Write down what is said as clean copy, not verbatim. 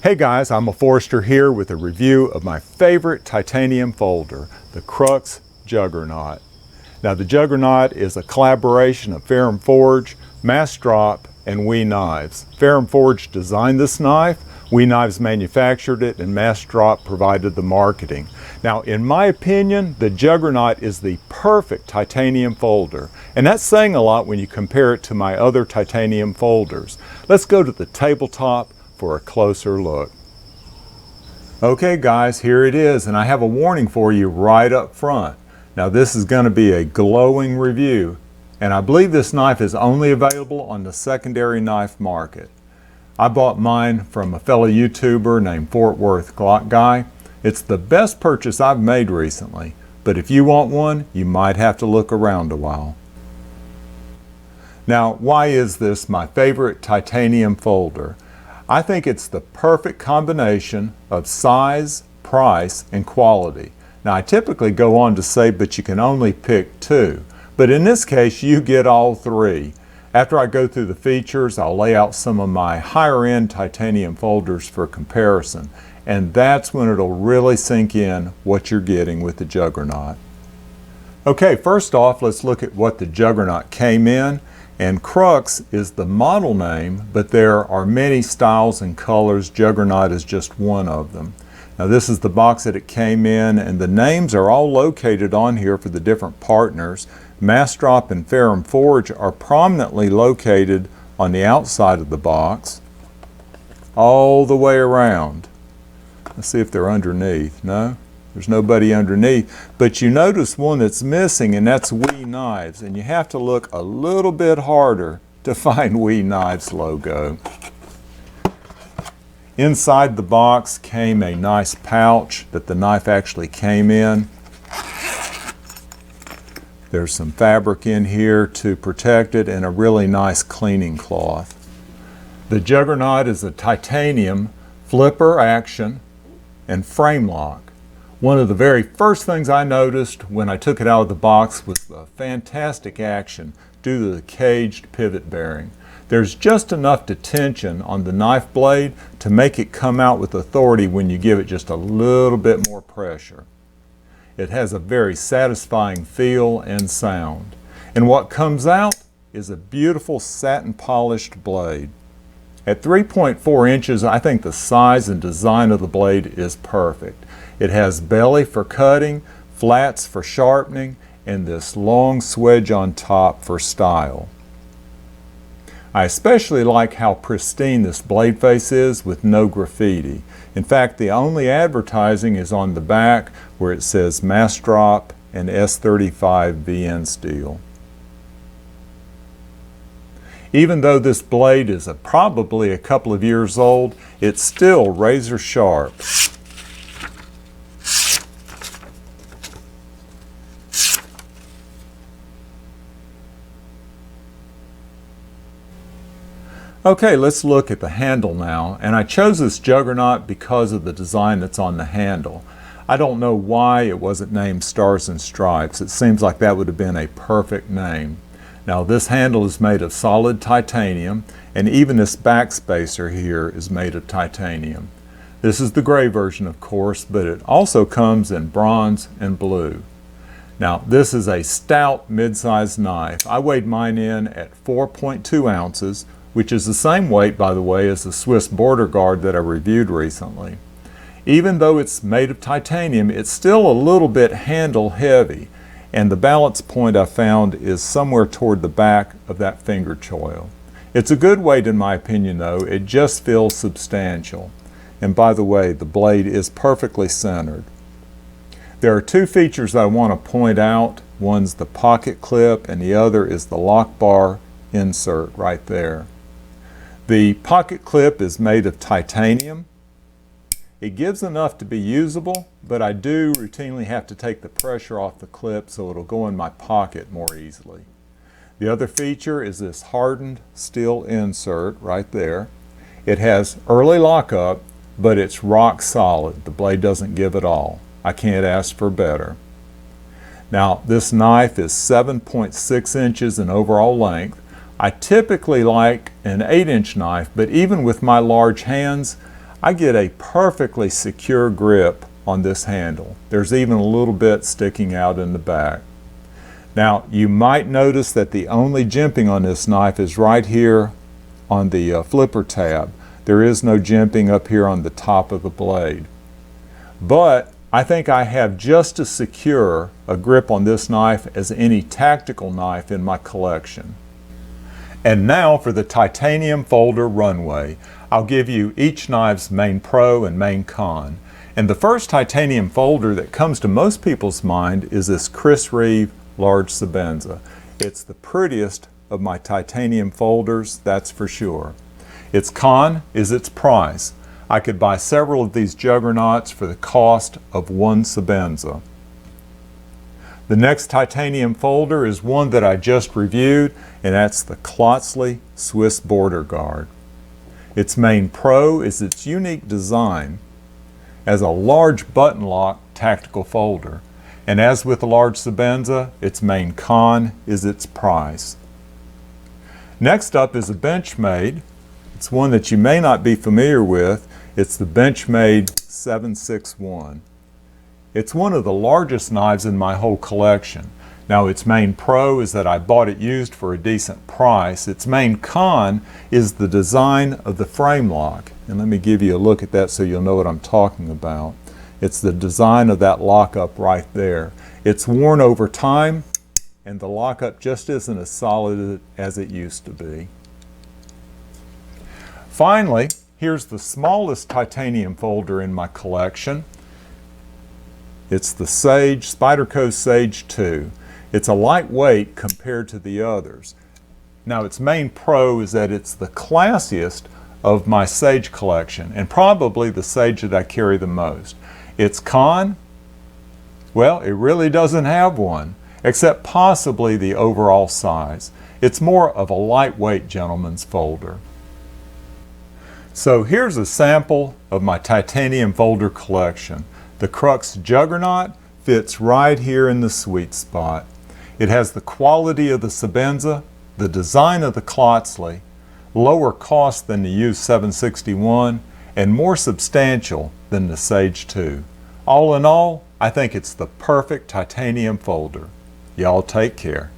Hey guys, I'm a Forester here with a review of my favorite titanium folder, the Crux Juggernaut. Now the Juggernaut is a collaboration of Ferrum Forge, Mastrop, and We Knives. Ferrum Forge designed this knife, We Knives manufactured it, and Mastrop provided the marketing. Now in my opinion, the Juggernaut is the perfect titanium folder, and that's saying a lot when you compare it to my other titanium folders. Let's go to the tabletop for a closer look. Okay guys, here it is, and I have a warning for you right up front. Now this is going to be a glowing review, and I believe this knife is only available on the secondary knife market. I bought mine from a fellow YouTuber named Fort Worth Glock Guy. It's the best purchase I've made recently, but if you want one, you might have to look around a while. Now, why is this my favorite titanium folder? I think it's the perfect combination of size, price, and quality. Now I typically go on to say, but you can only pick two. But in this case, you get all three. After I go through the features, I'll lay out some of my higher end titanium folders for comparison. And that's when it'll really sink in what you're getting with the Juggernaut. Okay, first off, let's look at what the Juggernaut came in. And Crux is the model name, but there are many styles and colors. Juggernaut is just one of them. Now this is the box that it came in, and the names are all located on here for the different partners. Mastrop and Ferrum Forge are prominently located on the outside of the box, all the way around. Let's see if they're underneath. No? There's nobody underneath, but you notice one that's missing, and that's We Knives, and you have to look a little bit harder to find We Knives logo. Inside the box came a nice pouch that the knife actually came in. There's some fabric in here to protect it and a really nice cleaning cloth. The Juggernaut is a titanium flipper action and frame lock. One of the very first things I noticed when I took it out of the box was the fantastic action due to the caged pivot bearing. There's just enough detention on the knife blade to make it come out with authority when you give it just a little bit more pressure. It has a very satisfying feel and sound. And what comes out is a beautiful satin polished blade. At 3.4 inches, I think the size and design of the blade is perfect. It has belly for cutting, flats for sharpening, and this long swedge on top for style. I especially like how pristine this blade face is with no graffiti. In fact, the only advertising is on the back where it says Mastrop and S35 VN steel. Even though this blade is probably a couple of years old, it's still razor sharp. Okay, let's look at the handle now, and I chose this Juggernaut because of the design that's on the handle. I don't know why it wasn't named Stars and Stripes. It seems like that would have been a perfect name. Now this handle is made of solid titanium, and even this back spacer here is made of titanium. This is the gray version, of course, but it also comes in bronze and blue. Now this is a stout mid-sized knife. I weighed mine in at 4.2 ounces, which is the same weight, by the way, as the Swiss Border Guard that I reviewed recently. Even though it's made of titanium, it's still a little bit handle heavy, and the balance point I found is somewhere toward the back of that finger choil. It's a good weight in my opinion though. It just feels substantial. And by the way, the blade is perfectly centered. There are two features I want to point out. One's the pocket clip and the other is the lock bar insert right there. The pocket clip is made of titanium. It gives enough to be usable, but I do routinely have to take the pressure off the clip so it'll go in my pocket more easily. The other feature is this hardened steel insert right there. It has early lockup, but it's rock solid. The blade doesn't give at all. I can't ask for better. Now this knife is 7.6 inches in overall length. I typically like an 8-inch knife, but even with my large hands, I get a perfectly secure grip on this handle. There's even a little bit sticking out in the back. Now, you might notice that the only jimping on this knife is right here on the flipper tab. There is no jimping up here on the top of the blade. But I think I have just as secure a grip on this knife as any tactical knife in my collection. And now for the titanium folder runway. I'll give you each knife's main pro and main con. And the first titanium folder that comes to most people's mind is this Chris Reeve large Sebenza. It's the prettiest of my titanium folders, that's for sure. Its con is its price. I could buy several of these juggernauts for the cost of one Sebenza. The next titanium folder is one that I just reviewed, and that's the Klotzli Swiss Border Guard. Its main pro is its unique design as a large button lock tactical folder. And as with the large Sebenza, its main con is its price. Next up is a Benchmade. It's one that you may not be familiar with. It's the Benchmade 761. It's one of the largest knives in my whole collection. Now, its main pro is that I bought it used for a decent price. Its main con is the design of the frame lock. And let me give you a look at that so you'll know what I'm talking about. It's the design of that lockup right there. It's worn over time, and the lockup just isn't as solid as it used to be. Finally, here's the smallest titanium folder in my collection. It's the Sage, Spyderco Sage 2. It's a lightweight compared to the others. Now, its main pro is that it's the classiest of my Sage collection, and probably the Sage that I carry the most. Its con? Well, it really doesn't have one, except possibly the overall size. It's more of a lightweight gentleman's folder. So here's a sample of my titanium folder collection. The Crux Juggernaut fits right here in the sweet spot. It has the quality of the Sebenza, the design of the Klotzli, lower cost than the used 761, and more substantial than the Sage 2. All in all, I think it's the perfect titanium folder. Y'all take care.